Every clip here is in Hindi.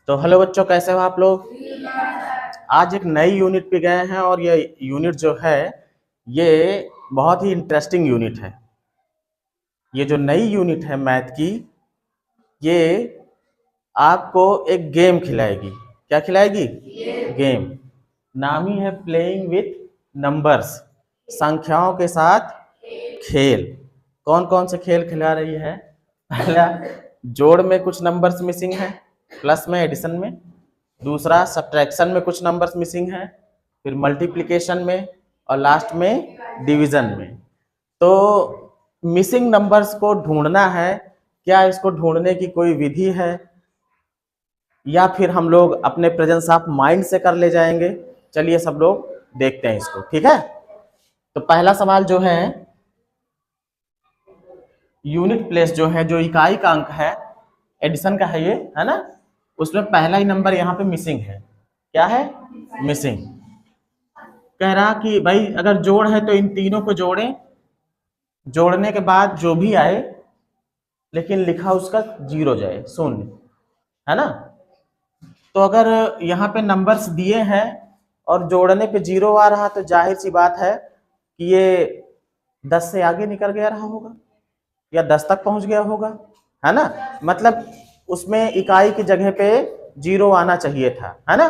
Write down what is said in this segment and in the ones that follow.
तो हेलो बच्चों, कैसे हो आप लोग। आज एक नई यूनिट पे गए हैं और ये यूनिट जो है ये बहुत ही इंटरेस्टिंग यूनिट है। ये जो नई यूनिट है मैथ की, ये आपको एक गेम खिलाएगी। क्या खिलाएगी? गेम। नाम ही है प्लेइंग विथ नंबर्स, संख्याओं के साथ खेल। कौन कौन से खेल खिला रही है? पहला, जोड़ में कुछ नंबर्स मिसिंग है, प्लस में, एडिशन में। दूसरा, सब्ट्रैक्शन में कुछ नंबर्स मिसिंग है, फिर मल्टीप्लिकेशन में, और लास्ट में डिवीजन में। तो मिसिंग नंबर्स को ढूंढना है। क्या इसको ढूंढने की कोई विधि है, या फिर हम लोग अपने प्रेजेंस ऑफ माइंड से कर ले जाएंगे? चलिए सब लोग देखते हैं इसको, ठीक है। तो पहला सवाल जो है, यूनिट प्लेस जो है, जो इकाई का अंक है, एडिशन का है ये, है ना, उसमें पहला ही नंबर यहाँ पे मिसिंग है। क्या है? मिसिंग। कह रहा कि भाई अगर जोड़ है तो इन तीनों को जोड़ें, जोड़ने के बाद जो भी आए, लेकिन लिखा उसका जीरो जाए, शून्य, है ना। तो अगर यहाँ पे नंबर्स दिए हैं और जोड़ने पे जीरो आ रहा, तो जाहिर सी बात है कि ये 10 से आगे निकल गया रहा होगा, या 10 तक पहुंच गया होगा, है ना। मतलब उसमें इकाई की जगह पे जीरो आना चाहिए था, है ना।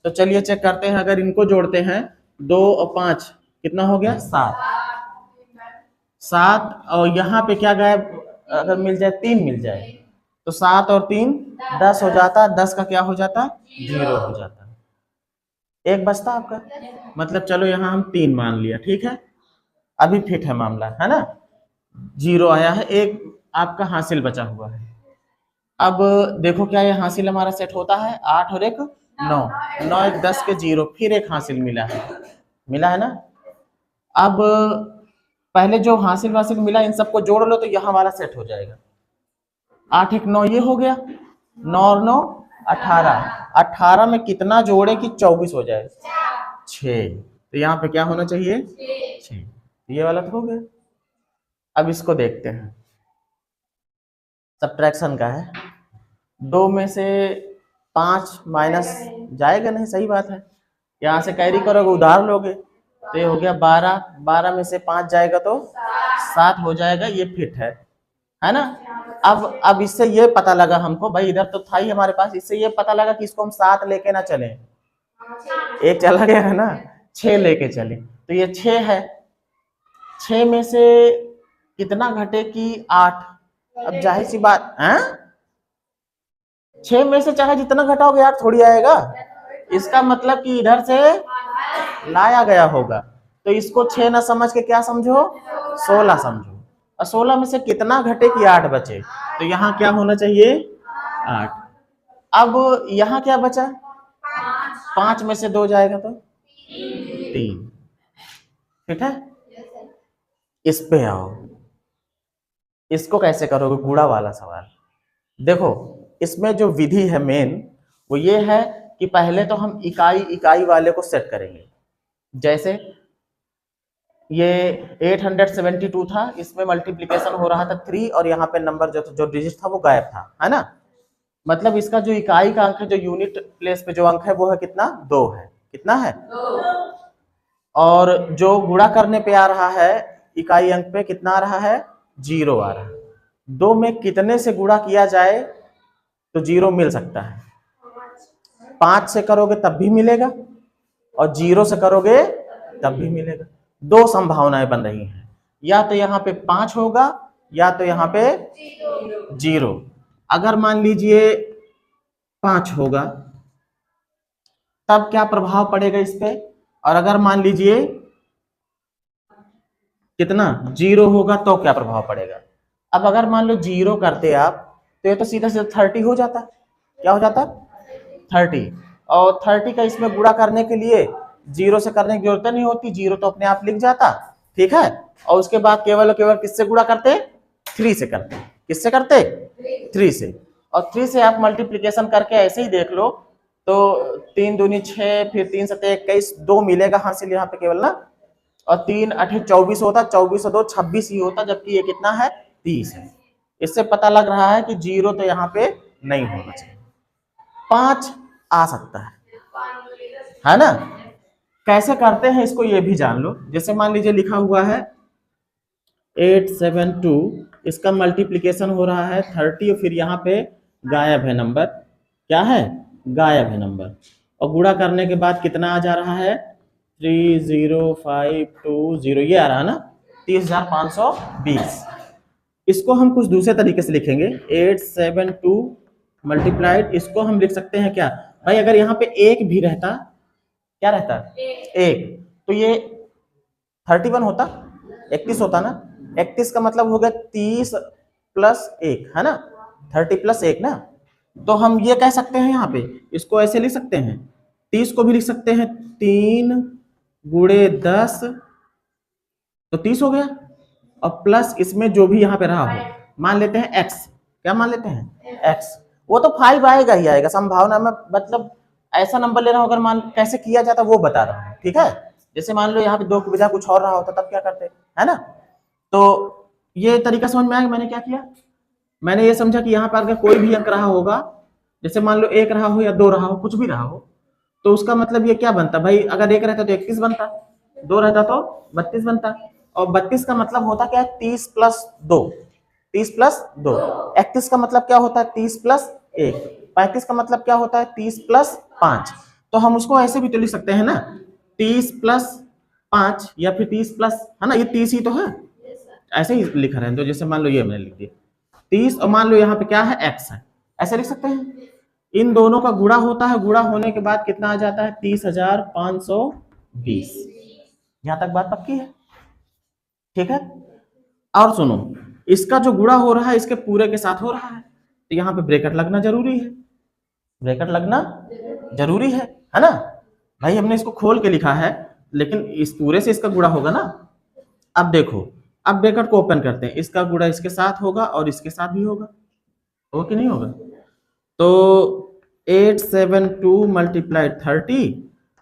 तो चलिए चेक करते हैं। अगर इनको जोड़ते हैं, 2 और 5 कितना हो गया? 7। 7 और यहाँ पे क्या गायब? अगर मिल जाए, 3 मिल जाए, तो 7 और 3 10 हो जाता। 10 का क्या हो जाता? जीरो हो जाता। एक बचता आपका, मतलब चलो यहाँ हम 3 मान लिया, ठीक है, अभी फिट है मामला, है ना। जीरो आया है, एक आपका हासिल बचा हुआ है। अब देखो क्या ये हासिल हमारा सेट होता है? 8 और 1 9, 9 1 10 के जीरो, फिर एक हासिल मिला है, मिला है ना। अब पहले जो हासिल वासिल मिला, इन सबको जोड़ लो तो यहाँ वाला सेट हो जाएगा। 8 1 9 ये हो गया, 9 और 9 18। 18 में कितना जोड़े कि 24 हो जाए? 6। तो यहाँ पे क्या होना चाहिए? 6। ये वाला तो हो गया। अब इसको देखते हैं, सब्ट्रैक्शन का है। 2 में से 5 माइनस जाएगा नहीं, सही बात है। यहाँ से कैरी करोगे, उधार लोगे, तो ये हो गया 12। 12 में से 5 जाएगा तो 7 हो जाएगा, ये फिट है ना। अब इससे ये पता लगा हमको, भाई इधर तो था ही हमारे पास, इससे ये पता लगा कि इसको हम 7 लेके ना चले, एक चला गया है ना, 6 लेके चले, तो ये 6 है। 6 में से कितना घटे कि 8। अब जाहिर सी बात है, 6 में से चाहे जितना घटाओगे यार थोड़ी आएगा, इसका मतलब कि इधर से लाया गया होगा। तो इसको 6 ना समझ के क्या समझो? 16 समझो। और 16 में से कितना घटे कि 8 बचे, तो यहाँ क्या होना चाहिए? 8। अब यहाँ क्या बचा? 5 में से 2 जाएगा तो 3, ठीक है। इस पे आओ, इसको कैसे करोगे? गुणा वाला सवाल। देखो इसमें जो विधि है मेन, वो ये है कि पहले तो हम इकाई इकाई वाले को सेट करेंगे। जैसे ये 872 था, इसमें मल्टीप्लिकेशन हो रहा था 3, और यहाँ पे नंबर जो डिजिट था वो गायब था, है ना। मतलब इसका जो इकाई का अंक है, जो यूनिट प्लेस पे जो अंक है, वो है कितना? 2 है। कितना है? 2। और जो गुणा करने पे आ रहा है, इकाई अंक पे कितना आ रहा है? 0 आ रहा है। 2 में कितने से गुणा किया जाए तो 0 मिल सकता है? 5 से करोगे तब भी मिलेगा, और 0 से करोगे तब भी मिलेगा। 2 संभावनाएं बन रही हैं, या तो यहाँ पे 5 होगा, या तो यहाँ पे 0। अगर मान लीजिए 5 होगा, तब क्या प्रभाव पड़ेगा इस पे? और अगर मान लीजिए कितना? 0 होगा तो क्या प्रभाव पड़ेगा? अब अगर मान लो 0 करते आप, तो ये तो सीधा सीधा 30 हो जाता। क्या हो जाता? 30। और 30 का इसमें गुणा करने के लिए 0 से करने की जरूरत नहीं होती, 0 तो अपने आप लिख जाता, ठीक है। और उसके बाद केवल केवल किससे गुणा करते? 3 से करते। किससे करते? 3 से। और 3 से आप मल्टीप्लीकेशन करके ऐसे ही देख लो, तो 3 दूनी 6, फिर 3 सते 21, 2 मिलेगा हासिल यहाँ पे केवल ना, और 3 8 24 होता, 24 और 2 26 ही होता, जबकि ये कितना है? 30 है। इससे पता लग रहा है कि 0 तो यहाँ पे नहीं होना चाहिए। 5 आ सकता है ना। कैसे करते हैं इसको ये भी जान लो। जैसे मान लीजिए लिखा हुआ है 872, इसका मल्टीप्लिकेशन हो रहा है 30 और फिर यहाँ पे गायब है नंबर। क्या है? गायब है नंबर। और गुणा करने के बाद कितना आ जा रहा है? 30520, ये आ रहा है ना 30,520। इसको हम कुछ दूसरे तरीके से लिखेंगे। 872 मल्टीप्लाइड, इसको हम लिख सकते हैं क्या भाई, अगर यहाँ पे एक भी रहता, क्या रहता? एक, तो ये 31 होता, 31 होता ना। 31 का मतलब हो गया 30 प्लस 1, है ना, 30 प्लस 1 ना। तो हम ये कह सकते हैं यहाँ पे, इसको ऐसे लिख सकते हैं, 30 को भी लिख सकते हैं 3 गुणे 10, तो 30 हो गया। और प्लस इसमें जो भी यहाँ पे रहा हो, मान लेते हैं x, क्या मान लेते हैं? x। वो तो 5 आएगा ही आएगा संभावना में, मतलब ऐसा नंबर ले रहा हूं, अगर मान कैसे किया जाता वो बता रहा हूँ, ठीक है। जैसे मान लो यहाँ पे 2 की बजाय कुछ और रहा होता तब क्या करते, है ना। तो ये तरीका समझ में आया। मैंने क्या किया, मैंने ये समझा कि यहाँ पर अगर कोई भी अंक रहा होगा, जैसे मान लो 1 रहा हो या 2 रहा हो, कुछ भी रहा हो, तो उसका मतलब ये क्या बनता भाई, अगर 1 रहता तो 31 बनता, 2 रहता तो 32 बनता। और 32 का मतलब होता क्या है? 30 प्लस 2, 30 प्लस 2। 31 का मतलब क्या होता है? 30 प्लस 1। 35 का मतलब क्या होता है? 30 प्लस 5। तो हम उसको ऐसे भी तो लिख सकते हैं ना, 30 प्लस 5 या फिर 30 प्लस, है ना, ये 30 ही तो है, ऐसे ही लिख रहे हैं। तो जैसे मान लो ये मैंने लिख दिया 30, और मान लो यहाँ पे क्या है? x है, ऐसे लिख सकते हैं। इन दोनों का गुणा होता है, गुणा होने के बाद कितना आ जाता है? 30,520। यहां तक बात पक्की है, ठीक है। और सुनो, इसका जो गुणा हो रहा है इसके पूरे के साथ हो रहा है, तो यहाँ पे ब्रैकेट लगना जरूरी है, ब्रैकेट लगना जरूरी है ना भाई। हमने इसको खोल के लिखा है, लेकिन इस पूरे से इसका गुणा होगा ना। अब देखो, अब ब्रैकेट को ओपन करते हैं, इसका गुणा इसके साथ होगा और इसके साथ भी होगा, हो कि नहीं होगा? तो 872 मल्टीप्लाइड 30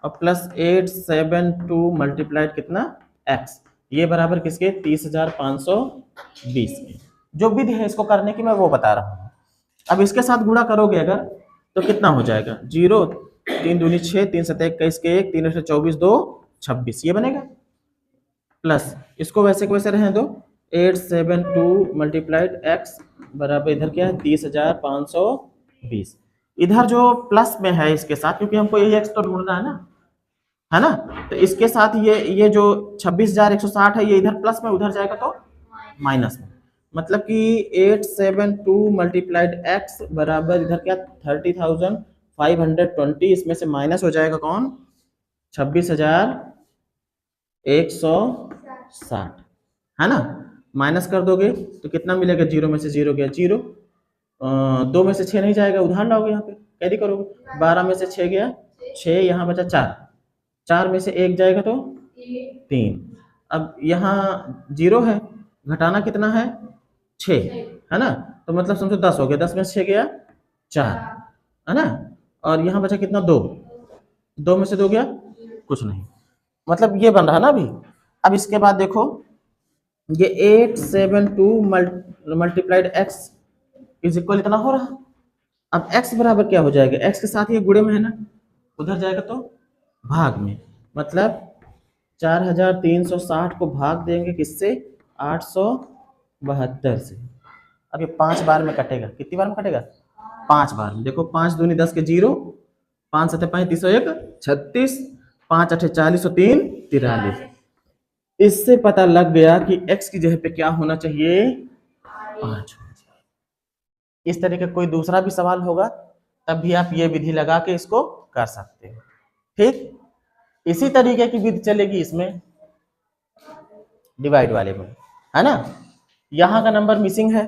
और प्लस 872 मल्टीप्लाइड कितना? x, ये बराबर किसके? 30,520 के। जो विधि है इसको करने की मैं वो बता रहा हूँ। अब इसके साथ गुणा करोगे अगर, तो कितना हो जाएगा? 0, 3 दूनी 6, 3 सतह 21 के 1, 3 24, 2 26, ये बनेगा। प्लस इसको वैसे को वैसे रहने दो, 872 मल्टीप्लाइड x बराबर इधर क्या है? 30,520। इधर जो प्लस में है इसके साथ, क्योंकि हमको ये x तो ढूंढना है ना, तो इसके साथ ये जो 26,160 है, ये इधर प्लस में, उधर जाएगा तो माइनस में। मतलब कि 872 मल्टीप्लाइड x बराबर इधर क्या? 30,520। इसमें से माइनस हो जाएगा कौन? 26,160, है ना। माइनस कर दोगे तो कितना मिलेगा? 0 में से 0 गया 0, 2 में से 6 नहीं जाएगा, उधार लाओगे यहाँ पे, कैरी करोगे। 12 में से 6 गया 6, यहाँ बचा 4, 4 में से 1 जाएगा तो 3। अब यहाँ 0 है, घटाना कितना है? 6, है ना। तो मतलब समझो 10 हो गया, 10 में से 6 गया 4, है ना। और यहाँ बचा कितना? 2, 2 में से 2 गया कुछ नहीं, मतलब ये बन रहा ना अभी। अब इसके बाद देखो, ये 872 मल्टीप्लाइड x इज इक्वल इतना हो रहा। अब x बराबर क्या हो जाएगा? x के साथ ये गुणे में है ना, उधर जाएगा तो भाग में, मतलब 4,360 को भाग देंगे किससे? 872 से। अब ये 5 बार में कटेगा, कितनी बार में कटेगा? 5 बार में। देखो 5 दूनी 10 के 0, 5 सतह 35, 1 36, 5 अठे 40, 3 43। इससे पता लग गया कि x की जगह पे क्या होना चाहिए? 5। इस तरह का कोई दूसरा भी सवाल होगा तब भी आप ये विधि लगा के इसको कर सकते हो, ठीक। इसी तरीके की विधि चलेगी इसमें डिवाइड वाले में, है ना। यहाँ का नंबर मिसिंग है,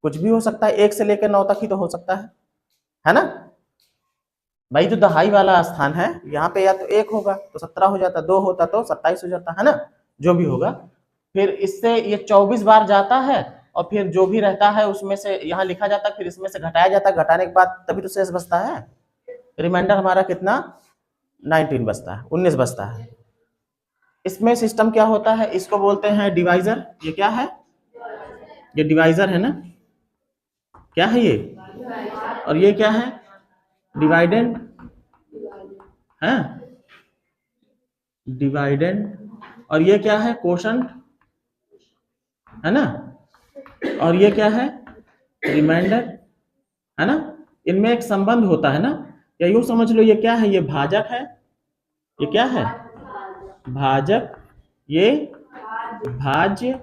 कुछ भी हो सकता है, 1 से लेकर 9 तक ही तो हो सकता है ना भाई। जो दहाई वाला स्थान है यहाँ पे या तो 1 होगा तो 17 हो जाता, 2 होता तो 27 हो जाता, है ना, जो भी होगा। फिर इससे ये 24 बार जाता है, और फिर जो भी रहता है उसमें से यहाँ लिखा जाता है, फिर इसमें से घटाया जाता है, घटाने के बाद तभी तो शेष बचता है। रिमाइंडर हमारा कितना? 19 बचता है, 19 बचता है। इसमें सिस्टम क्या होता है? इसको बोलते हैं डिवाइजर। ये क्या है? ये डिवाइजर है ना, क्या है ये? और ये क्या है? डिवाइडेंड है, डिवाइडेंड, और ये क्या है, कोशंट है ना, और ये क्या है, रिमाइंडर है ना। इनमें एक संबंध होता है ना, या यूं समझ लो ये क्या है, ये भाजक है, ये क्या है, भाजक, ये भाज्य,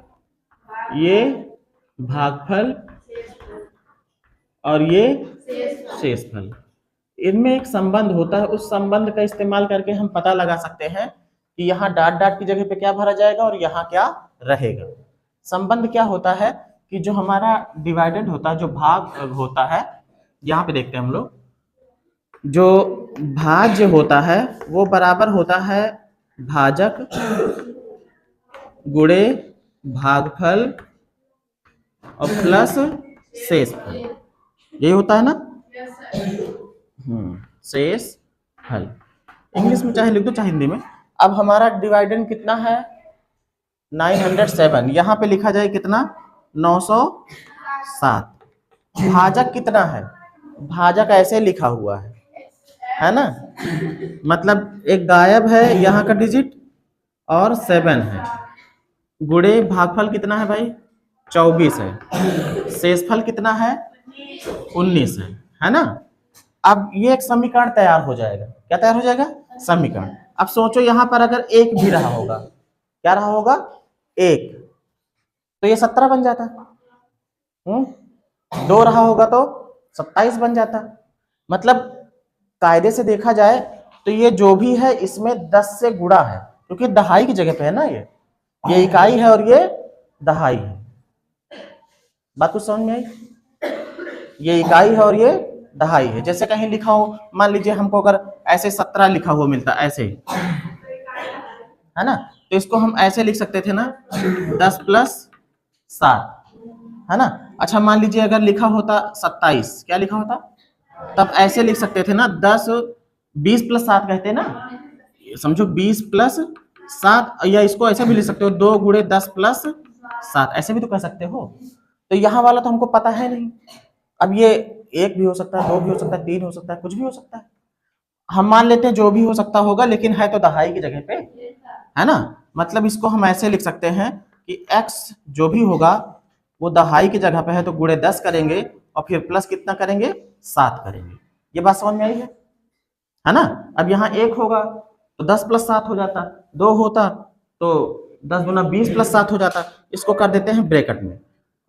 ये भागफल, और ये शेषफल। इनमें एक संबंध होता है, उस संबंध का इस्तेमाल करके हम पता लगा सकते हैं कि यहाँ डाट डाट की जगह पे क्या भरा जाएगा और यहाँ क्या रहेगा। संबंध क्या होता है कि जो हमारा डिवाइडेड होता है, जो भाग होता है, यहाँ पे देखते हैं हम लोग, जो भाज्य होता है वो बराबर होता है भाजक गुणे भागफल और प्लस शेषफल, यही होता है ना। शेषफल इंग्लिश में चाहे लिख दो चाहे हिंदी में। अब हमारा डिवाइडेंड कितना है, 907, यहाँ पे लिखा जाए कितना, 907। भाजक कितना है, भाजक ऐसे लिखा हुआ है ना, मतलब एक गायब है यहाँ का डिजिट और 7 है, गुणे भागफल कितना है भाई, 24 है, शेषफल कितना है, 19 है ना। अब ये एक समीकरण तैयार हो जाएगा, क्या तैयार हो जाएगा, समीकरण। अब सोचो यहाँ पर अगर एक भी रहा होगा, क्या रहा होगा, एक, तो ये 17 बन जाता, 2 रहा होगा तो 27 बन जाता। मतलब कायदे से देखा जाए तो ये जो भी है इसमें 10 से गुणा है, क्योंकि दहाई की जगह पे है ना, ये इकाई है और ये दहाई है। बात कुछ समझ में आई, ये इकाई है और ये दहाई है। जैसे कहीं लिखा हो, मान लीजिए हमको अगर ऐसे 17 लिखा हुआ मिलता, ऐसे ही है ना, तो इसको हम ऐसे लिख सकते थे ना, 10 + 7 है ना। अच्छा मान लीजिए अगर लिखा होता 27, क्या लिखा होता, तब ऐसे लिख सकते थे ना, 20 + 7 कहते हैं ना, समझो 20 + 7, या इसको ऐसे भी लिख सकते हो, 2 गुणे 10 + 7, ऐसे भी तो कह सकते हो। तो यहाँ वाला तो हमको पता है नहीं, अब ये 1 भी हो सकता है, 2 भी हो सकता है, 3 हो सकता है, कुछ भी हो सकता है, हम मान लेते हैं जो भी हो सकता होगा, लेकिन है तो दहाई की जगह पे है ना। मतलब इसको हम ऐसे लिख सकते हैं कि x जो भी होगा वो दहाई की जगह पे है, तो गुणे 10 करेंगे और फिर प्लस कितना करेंगे, 7 करेंगे। ये बात समझ में आई है ना। अब यहाँ 1 होगा तो 10 + 7 हो जाता, 2 होता तो 10 गुना 20 + 7 हो जाता। इसको कर देते हैं ब्रैकेट में,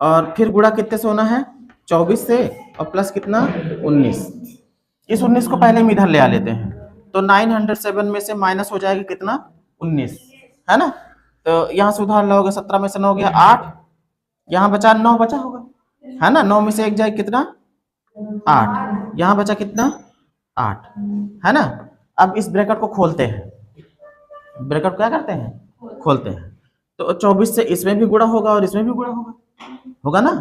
और फिर गुणा कितने से होना है, 24 से, और प्लस कितना, 19। इस 19 को पहले हम इधर ले आ लेते हैं, तो 907 में से माइनस हो जाएगा कितना, 19 है ना। तो यहाँ से उधार लोगे, 17 में से 9 गया 8, यहाँ बचा 9 बचा होगा है ना, 9 में से 1 जाए कितना, 8, यहाँ बचा कितना, 8 है ना। अब इस ब्रैकेट को खोलते हैं, ब्रैकेट क्या करते हैं, खोलते हैं, तो 24 से इसमें भी गुणा होगा और इसमें भी गुणा होगा ना।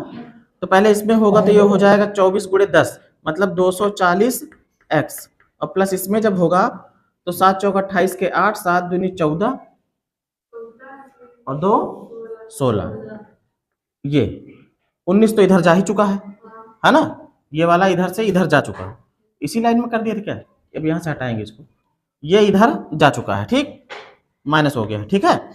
तो पहले इसमें होगा तो ये हो जाएगा 24 गुणे 10, मतलब 240x, और प्लस इसमें जब होगा तो 7 चौक 28 के 8, 7 दूनी 14 और 2 16, ये 19 तो इधर जा ही चुका है ना, ये वाला इधर से इधर जा चुका है, इसी लाइन में कर दिया था क्या। अब यहाँ से हटाएंगे इसको, ये इधर जा चुका है, ठीक, माइनस हो गया है, ठीक है।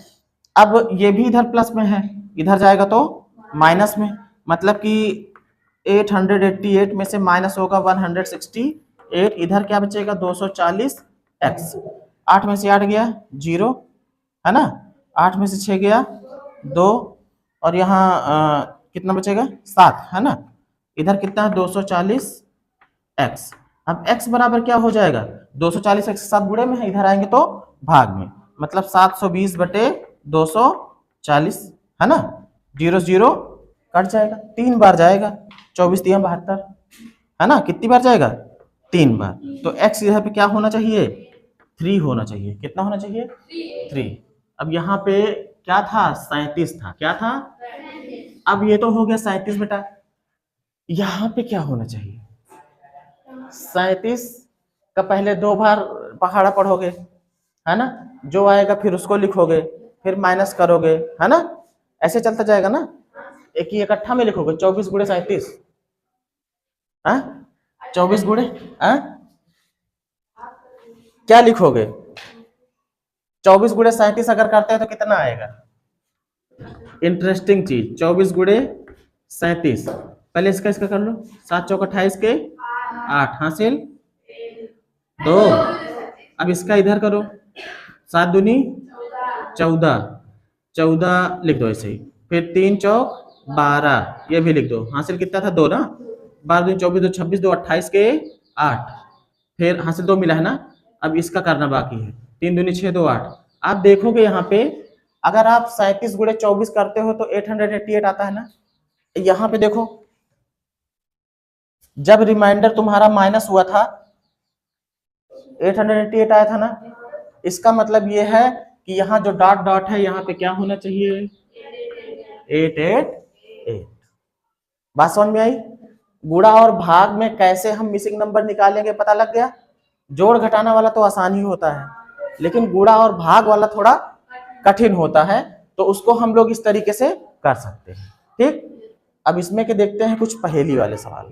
अब ये भी इधर प्लस में है, इधर जाएगा तो माइनस में, मतलब कि 888 में से माइनस होगा 168, इधर क्या बचेगा 240x, 8 में से 8 गया 0 है ना, 8 में से 6 गया 2, और यहाँ कितना बचेगा 7 है ना, इधर कितना है 240x। अब x बराबर क्या हो जाएगा, 240x के साथ गुणे में है, इधर आएंगे तो भाग में, मतलब 720 बटे 240 है ना, 0 0 कट जाएगा, 3 बार जाएगा, 24 3 72 है ना, कितनी बार जाएगा, 3 बार। तो x इधर पे क्या होना चाहिए, 3 होना चाहिए, कितना होना चाहिए, 3। अब यहाँ पे क्या था, 37 था, क्या था, अब ये तो हो गया 37 बेटा, यहाँ पे क्या होना चाहिए, 37 का पहले 2 बार पहाड़ा पढ़ोगे है ना, जो आएगा फिर उसको लिखोगे, फिर माइनस करोगे है ना, ऐसे चलता जाएगा ना, एक ही इकट्ठा में लिखोगे 24 गुणे 37, 24 गुणे क्या लिखोगे? 24 गुणे 37 अगर करते हैं तो कितना आएगा? इंटरेस्टिंग चीज, 24 गुणे 37, पहले इसका कर लो, 7 चौक 28 के 8 हासिल 2। अब इसका इधर करो, 7 दूनी 14, 14 लिख दो ऐसे ही, फिर 3 चौक 12, ये भी लिख दो, हासिल कितना था 2 ना, 12 दूनी 24, 2 26, 2 28 के 8, फिर हासिल 2 मिला है ना। अब इसका करना बाकी है, 3 दूनी 6, 2 8। आप देखोगे यहाँ पे अगर आप 37 गुणे 24 करते हो तो 888 आता है ना। यहाँ पे देखो जब रिमाइंडर तुम्हारा माइनस हुआ था 888 आया था ना। इसका मतलब ये है कि यहाँ जो डॉट डॉट है यहाँ पे क्या होना चाहिए? 888। बात समझ में आई? गुणा और भाग में कैसे हम मिसिंग नंबर निकालेंगे पता लग गया। जोड़ घटाना वाला तो आसान ही होता है, लेकिन गुणा और भाग वाला थोड़ा कठिन होता है, तो उसको हम लोग इस तरीके से कर सकते हैं। ठीक, अब इसमें के देखते हैं कुछ पहेली वाले सवाल।